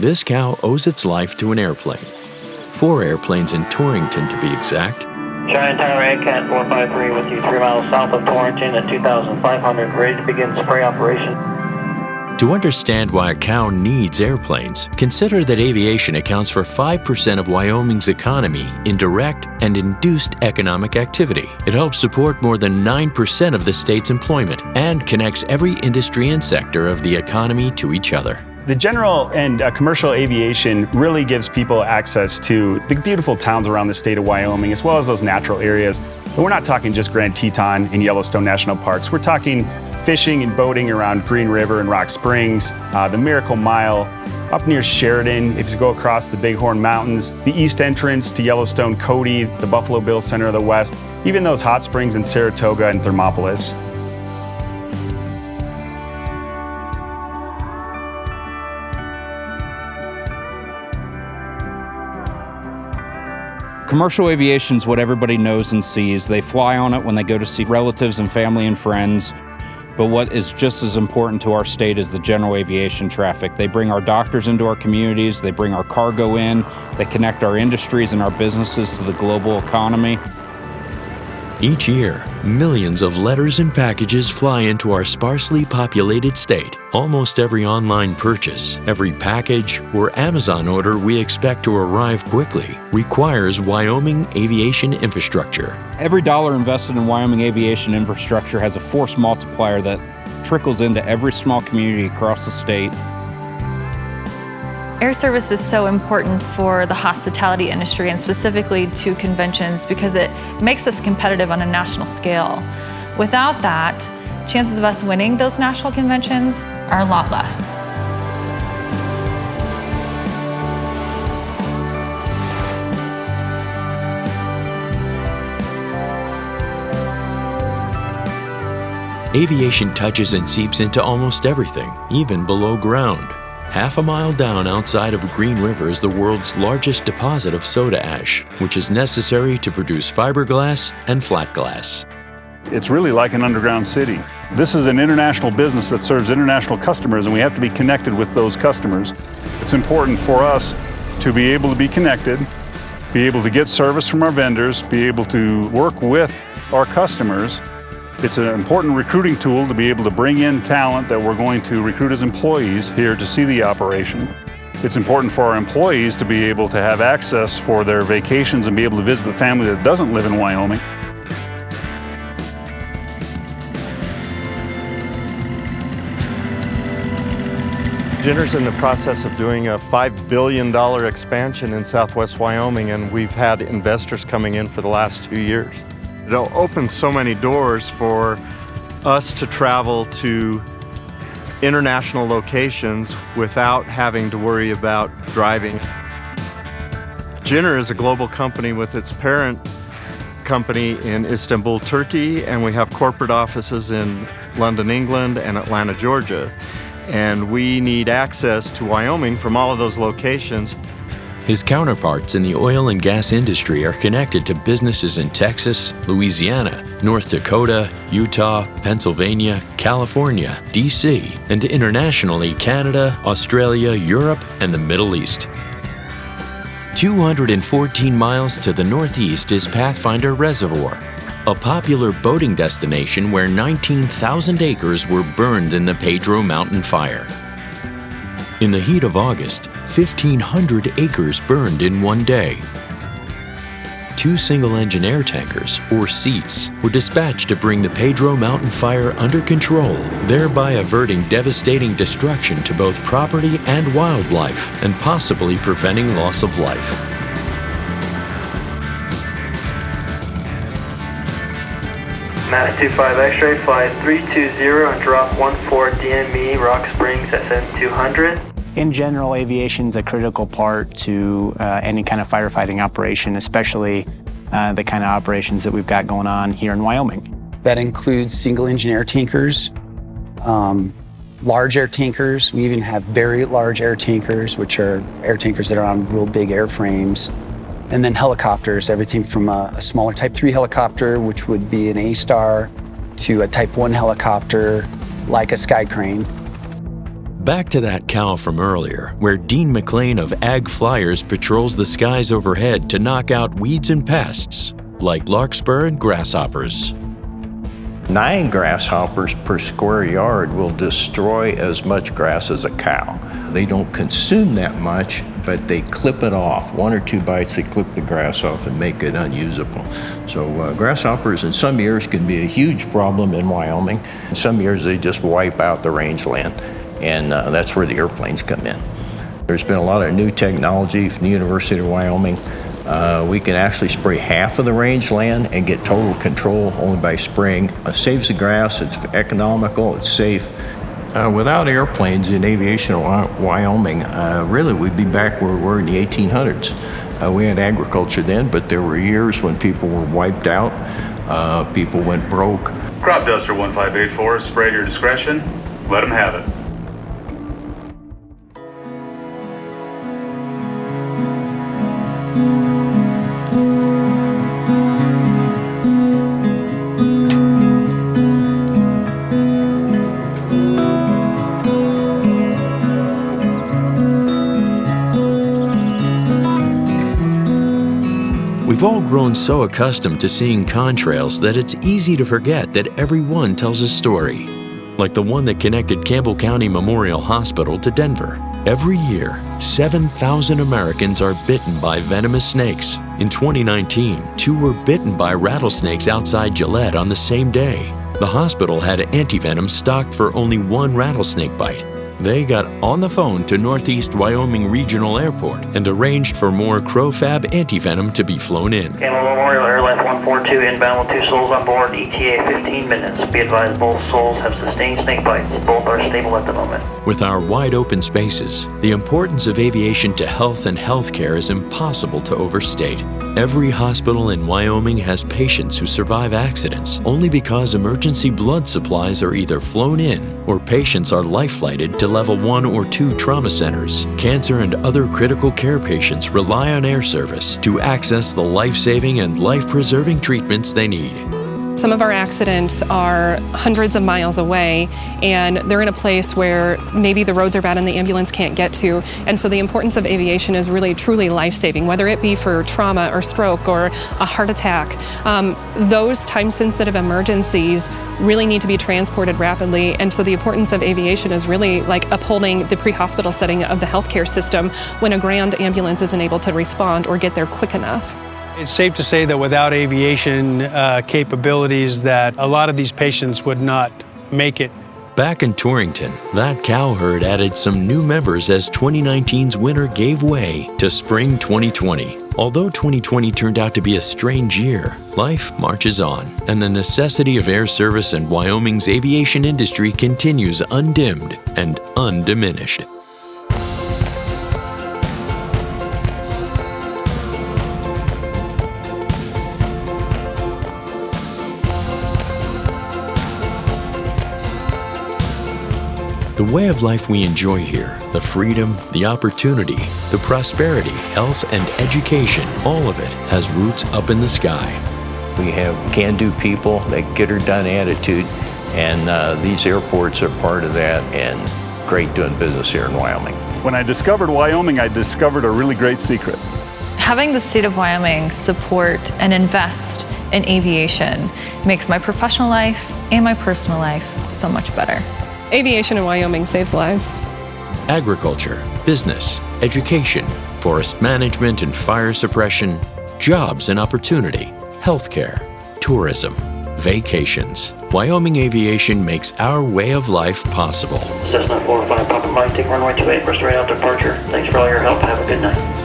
This cow owes its life to an airplane. 4 airplanes in Torrington, to be exact. Giant Tower ACAT 453 with you 3 miles south of Torrington at 2,500, ready to begin spray operation. To understand why a cow needs airplanes, consider that aviation accounts for 5% of Wyoming's economy in direct and induced economic activity. It helps support more than 9% of the state's employment and connects every industry and sector of the economy to each other. The general and commercial aviation really gives people access to the beautiful towns around the state of Wyoming, as well as those natural areas. But we're not talking just Grand Teton and Yellowstone National Parks. We're talking fishing and boating around Green River and Rock Springs, the Miracle Mile, up near Sheridan, if you go across the Bighorn Mountains, the east entrance to Yellowstone Cody, the Buffalo Bill Center of the West, even those hot springs in Saratoga and Thermopolis. Commercial aviation is what everybody knows and sees. They fly on it when they go to see relatives and family and friends. But what is just as important to our state is the general aviation traffic. They bring our doctors into our communities, they bring our cargo in, they connect our industries and our businesses to the global economy. Each year, millions of letters and packages fly into our sparsely populated state. Almost every online purchase, every package, or Amazon order we expect to arrive quickly requires Wyoming aviation infrastructure. Every dollar invested in Wyoming aviation infrastructure has a force multiplier that trickles into every small community across the state. Air service is so important for the hospitality industry and specifically to conventions because it makes us competitive on a national scale. Without that, chances of us winning those national conventions are a lot less. Aviation touches and seeps into almost everything, even below ground. Half a mile down outside of Green River is the world's largest deposit of soda ash, which is necessary to produce fiberglass and flat glass. It's really like an underground city. This is an international business that serves international customers, and we have to be connected with those customers. It's important for us to be able to be connected, be able to get service from our vendors, be able to work with our customers. It's an important recruiting tool to be able to bring in talent that we're going to recruit as employees here to see the operation. It's important for our employees to be able to have access for their vacations and be able to visit the family that doesn't live in Wyoming. Jenner's in the process of doing a $5 billion expansion in southwest Wyoming, and we've had investors coming in for the last 2 years. It'll open so many doors for us to travel to international locations without having to worry about driving. Jenner is a global company with its parent company in Istanbul, Turkey, and we have corporate offices in London, England, and Atlanta, Georgia. And we need access to Wyoming from all of those locations. His counterparts in the oil and gas industry are connected to businesses in Texas, Louisiana, North Dakota, Utah, Pennsylvania, California, D.C., and internationally Canada, Australia, Europe, and the Middle East. 214 miles to the northeast is Pathfinder Reservoir, a popular boating destination where 19,000 acres were burned in the Pedro Mountain Fire. In the heat of August, 1,500 acres burned in one day. 2 single-engine air tankers, or seats, were dispatched to bring the Pedro Mountain Fire under control, thereby averting devastating destruction to both property and wildlife, and possibly preventing loss of life. Mass 25 X-ray, fly 320 and drop 14 DME, Rock Springs at 7200. In general, aviation is a critical part to any kind of firefighting operation, especially the kind of operations that we've got going on here in Wyoming. That includes single-engine air tankers, large air tankers. We even have very large air tankers, which are air tankers that are on real big airframes. And then helicopters, everything from a smaller Type 3 helicopter, which would be an A-Star, to a Type 1 helicopter, like a Sky Crane. Back to that cow from earlier, where Dean McLean of Ag Flyers patrols the skies overhead to knock out weeds and pests, like larkspur and grasshoppers. 9 grasshoppers per square yard will destroy as much grass as a cow. They don't consume that much, but they clip it off. 1 or 2 bites, they clip the grass off and make it unusable. So grasshoppers in some years can be a huge problem in Wyoming. In some years, they just wipe out the rangeland, and that's where the airplanes come in. There's been a lot of new technology from the University of Wyoming. We can actually spray half of the rangeland and get total control only by spraying. It saves the grass, it's economical, it's safe. Without airplanes in aviation in Wyoming, really we'd be back where we were in the 1800s. We had agriculture then, but there were years when people were wiped out, people went broke. Crop duster 1584, spray at your discretion, let them have it. We've all grown so accustomed to seeing contrails that it's easy to forget that every one tells a story. Like the one that connected Campbell County Memorial Hospital to Denver. Every year, 7,000 Americans are bitten by venomous snakes. In 2019, 2 were bitten by rattlesnakes outside Gillette on the same day. The hospital had antivenom stocked for only 1 rattlesnake bite. They got on the phone to Northeast Wyoming Regional Airport and arranged for more CrowFab antivenom to be flown in. Campbell Memorial Airlift 142 inbound with 2 souls on board, ETA 15 minutes. Be advised both souls have sustained snake bites. Both are stable at the moment. With our wide open spaces, the importance of aviation to health and healthcare is impossible to overstate. Every hospital in Wyoming has patients who survive accidents only because emergency blood supplies are either flown in or patients are life-flighted to level 1 or 2 trauma centers. Cancer and other critical care patients rely on air service to access the life-saving and life-preserving treatments they need. Some of our accidents are hundreds of miles away, and they're in a place where maybe the roads are bad and the ambulance can't get to. And so the importance of aviation is really truly life-saving, whether it be for trauma or stroke or a heart attack. Those time-sensitive emergencies really need to be transported rapidly. And so the importance of aviation is really like upholding the pre-hospital setting of the healthcare system when a ground ambulance isn't able to respond or get there quick enough. It's safe to say that without aviation capabilities that a lot of these patients would not make it. Back in Torrington, that cow herd added some new members as 2019's winter gave way to spring 2020. Although 2020 turned out to be a strange year, life marches on, and the necessity of air service in Wyoming's aviation industry continues undimmed and undiminished. The way of life we enjoy here, the freedom, the opportunity, the prosperity, health, and education, all of it has roots up in the sky. We have can-do people, that get-her-done attitude, and these airports are part of that, and great doing business here in Wyoming. When I discovered Wyoming, I discovered a really great secret. Having the state of Wyoming support and invest in aviation makes my professional life and my personal life so much better. Aviation in Wyoming saves lives. Agriculture, business, education, forest management and fire suppression, jobs and opportunity, healthcare, tourism, vacations. Wyoming Aviation makes our way of life possible. Cessna 405 Papa Mike, take runway 28 for straight out departure. Thanks for all your help. Have a good night.